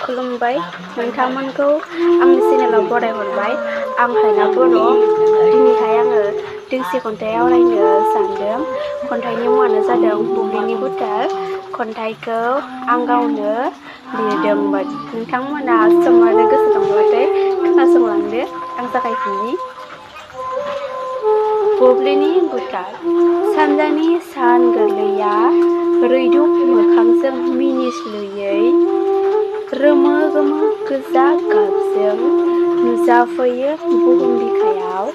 खुलुमबाय नोंथांमोनखौ आंनि चेनेलाव बरायहरबाय। आं हायना बर'। दिनैहाय आङो दोंसे खन्थाइ आवरायनो सानदों। खन्थाइनि मुङानो जादों बुब्लिनि गुथाल। खन्थाइखौ आं गावनो लिरदोंमोन। नोंथांमोना सम आरो गोसो दंब्लाथाय खोनासंलांदो। आं जागायफिननि। बुब्लिनि गुथाल। सानजानि सान गोरलैया रैदुब मोखांजों मिनिस्लुयै रोमो गोमो गोजा गाबजों नुजाफैयो बुहुम बिखायाव।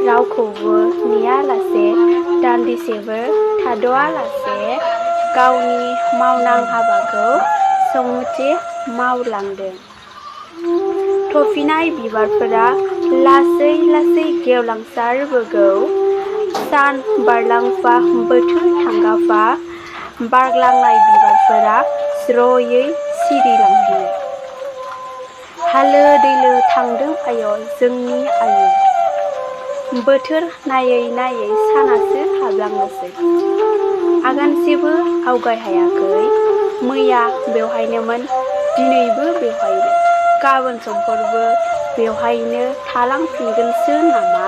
रावखौबो नेयालासे दान्दिसेबो थाद'आलासे गावनि मावनां हाबाखौ सोंमुथे मावलांदों। थफिनाय बिबारफोरा लासै लासै गेवलांसारबोगौ। सान बारलांफा बोथोर थांगाफा बारग्लांनाय बिबारफोरा ज्रयै सिरिलांफिनो। हालो दैलो थांदों आय' जोंनि आयु। बोथोर नायै नायै सानासो हाबलांनोसै। आगानसेबो आवगाय हायाखै। मैया बेवहायनोमोन, दिनैबो बेवहायनो, गाबोन समफोरबो बेवहायनो थालांफिनगोनसो नामा?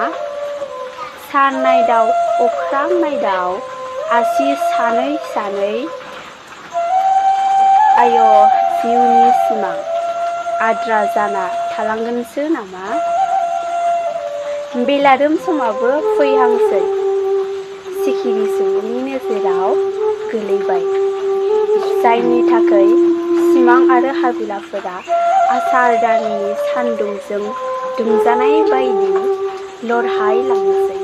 सान नायदाव अख्रां नायदाव आसि सानै सानै आय' जिउनि सिमां आद्रा जाना थालांगोनसो नामा? बेलारोम समाबो फैहांसै। सिखिरि सुबुंनि नोजोराव गोलैबाय। जायनि थाखै सिमां आरो हाबिलाफोरा आसार दाननि सानदुंजों दुंजानाय बाइदि लरहाय लांनोसै।